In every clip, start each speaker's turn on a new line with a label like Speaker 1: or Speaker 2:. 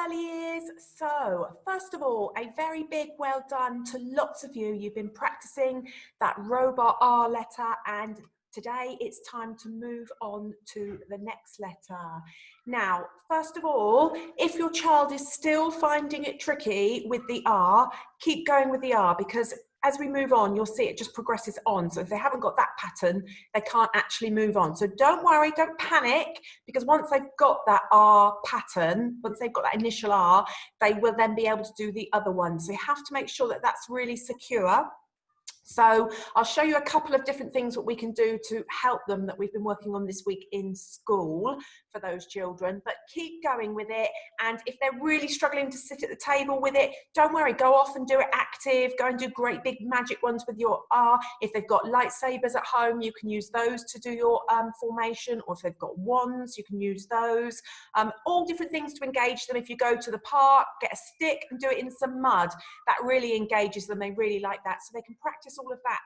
Speaker 1: early years. So first of all, a very big well done to lots of you. You've been practicing that robot R letter, and today it's time to move on to the next letter. Now, first of all, if your child is still finding it tricky with the R, keep going with the R, because as we move on, you'll see it just progresses on. So if they haven't got that pattern, they can't actually move on. So don't worry, don't panic, because once they've got that R pattern, once they've got that initial R, they will then be able to do the other one. So you have to make sure that that's really secure. So I'll show you a couple of different things that we can do to help them that we've been working on this week in school for those children, but keep going with it. And if they're really struggling to sit at the table with it, don't worry, go off and do it active, go and do great big magic ones with your R. If they've got lightsabers at home, you can use those to do your formation, or if they've got wands, you can use those. All different things to engage them. If you go to the park, get a stick and do it in some mud, that really engages them. They really like that. So they can practice all of that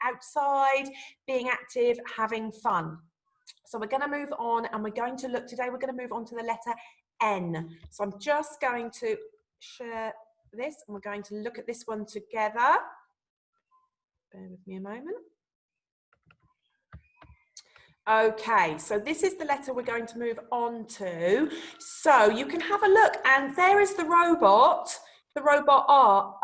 Speaker 1: outside, being active, having fun. So we're going to move on, and we're going to look today, we're going to move on to the letter N. So I'm just going to share this, and we're going to look at this one together. Bear with me a moment. Okay, so this is the letter we're going to move on to. So you can have a look, and there is the robot R,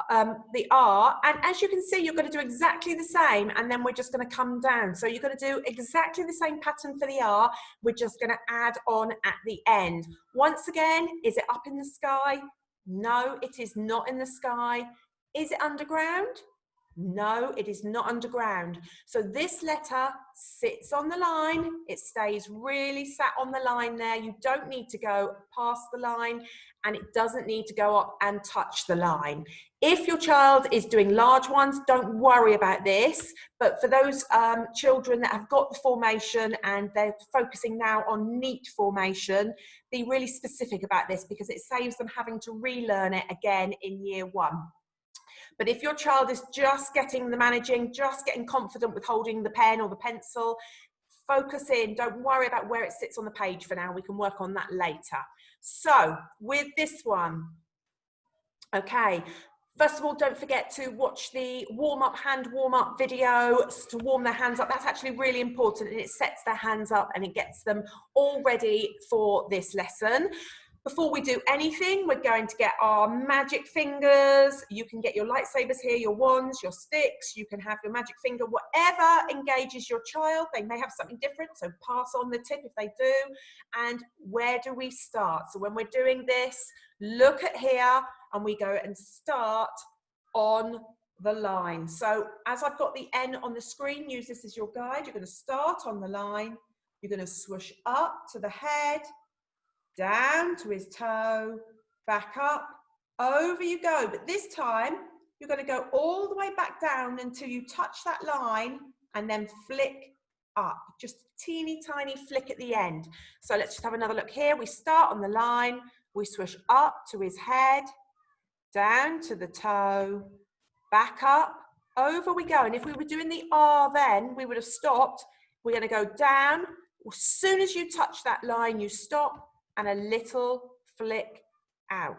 Speaker 1: the R, and as you can see, you're going to do exactly the same, and then we're just going to come down. So you're going to do exactly the same pattern for the R, we're just going to add on at the end. Once again, is it up in the sky? No, it is not in the sky. Is it underground? No, it is not underground. So this letter sits on the line. It stays really sat on the line there. You don't need to go past the line, and it doesn't need to go up and touch the line. If your child is doing large ones, don't worry about this. But for those children that have got the formation and they're focusing now on neat formation, be really specific about this, because it saves them having to relearn it again in year 1. But if your child is just getting the managing, just getting confident with holding the pen or the pencil, focus in, don't worry about where it sits on the page for now, we can work on that later. So with this one, okay, first of all, don't forget to watch the hand warm-up video to warm their hands up. That's actually really important, and it sets their hands up and it gets them all ready for this lesson. Before we do anything, we're going to get our magic fingers. You can get your lightsabers here, your wands, your sticks. You can have your magic finger, whatever engages your child. They may have something different, so pass on the tip if they do. And where do we start? So when we're doing this, look at here, and we go and start on the line. So as I've got the N on the screen, use this as your guide. You're going to start on the line. You're going to swoosh up to the head, down to his toe, back up, over you go. But this time, you're going to go all the way back down until you touch that line, and then flick up. Just a teeny tiny flick at the end. So let's just have another look here. We start on the line, we swoosh up to his head, down to the toe, back up, over we go. And if we were doing the R then, we would have stopped. We're going to go down. As soon as you touch that line, you stop, and a little flick out.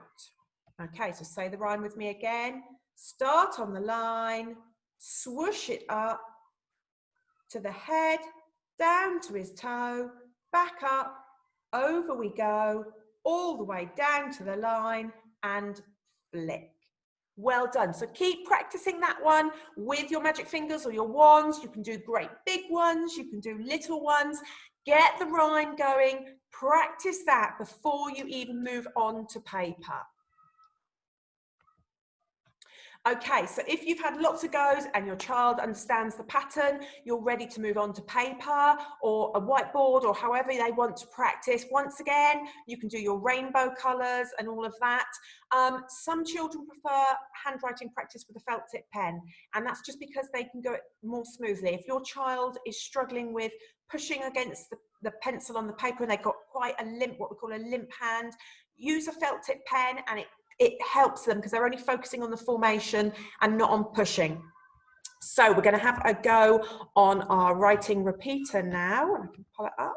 Speaker 1: Okay, so say the rhyme with me again. Start on the line, swoosh it up to the head, down to his toe, back up, over we go, all the way down to the line, and flick. Well done. So keep practicing that one with your magic fingers or your wands. You can do great big ones, you can do little ones. Get the rhyme going, practice that before you even move on to paper. Okay, so if you've had lots of goes and your child understands the pattern, you're ready to move on to paper or a whiteboard or however they want to practice. Once again, you can do your rainbow colours and all of that. Some children prefer handwriting practice with a felt tip pen, and that's just because they can go more smoothly. If your child is struggling with pushing against the pencil on the paper and they've got quite a limp, what we call a limp hand, use a felt tip pen, and it helps them because they're only focusing on the formation and not on pushing. So we're going to have a go on our writing repeater now. I can pull it up.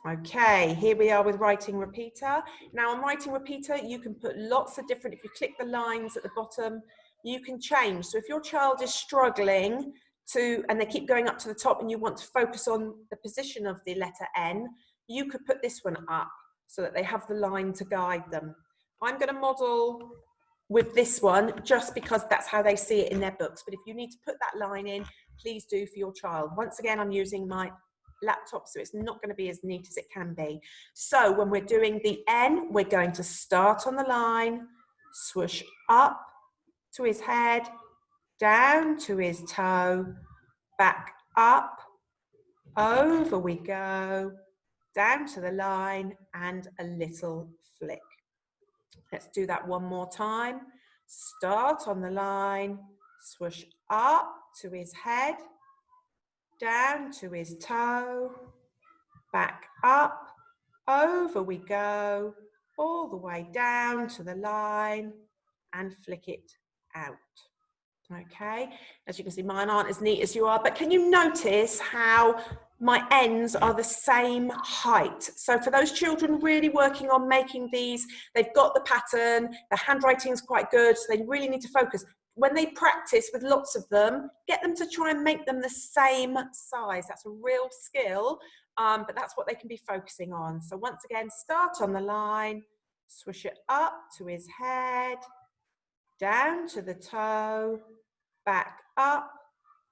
Speaker 1: Okay, here we are with writing repeater. Now on writing repeater, you can put lots of different, if you click the lines at the bottom, you can change. So if your child is struggling to, and they keep going up to the top and you want to focus on the position of the letter N, you could put this one up so that they have the line to guide them. I'm going to model with this one just because that's how they see it in their books. But if you need to put that line in, please do for your child. Once again, I'm using my laptop, so it's not going to be as neat as it can be. So when we're doing the N, we're going to start on the line, swoosh up to his head, down to his toe, back up, over we go, down to the line, and a little flick. Let's do that one more time. Start on the line, swoosh up to his head, down to his toe, back up, over we go, all the way down to the line and flick it out. Okay, as you can see, mine aren't as neat as you are, but can you notice how my ends are the same height? So for those children really working on making these, they've got the pattern, the handwriting is quite good, so they really need to focus. When they practice with lots of them, get them to try and make them the same size. That's a real skill, but that's what they can be focusing on. So once again, start on the line, swish it up to his head, down to the toe, back up,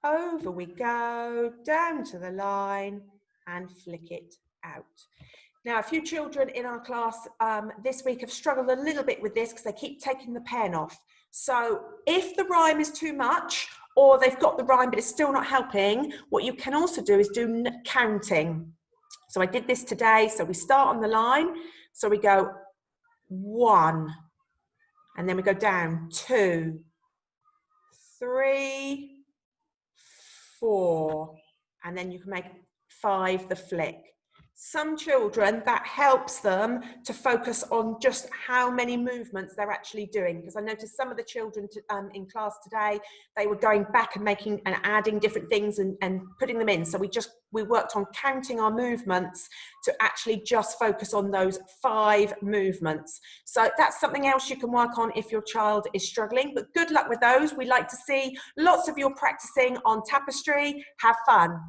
Speaker 1: over we go, down to the line and flick it out. Now, a few children in our class this week have struggled a little bit with this because they keep taking the pen off. So if the rhyme is too much or they've got the rhyme but it's still not helping, what you can also do is do counting. So I did this today. So we start on the line. So we go 1, and then we go down 2, 3, 4, and then you can make 5 the flick. Some children, that helps them to focus on just how many movements they're actually doing, because I noticed some of the children in class today, they were going back and making and adding different things and putting them in. So we worked on counting our movements to actually just focus on those 5 movements. So that's something else you can work on if your child is struggling, but good luck with those. We like to see lots of you practicing on Tapestry. Have fun.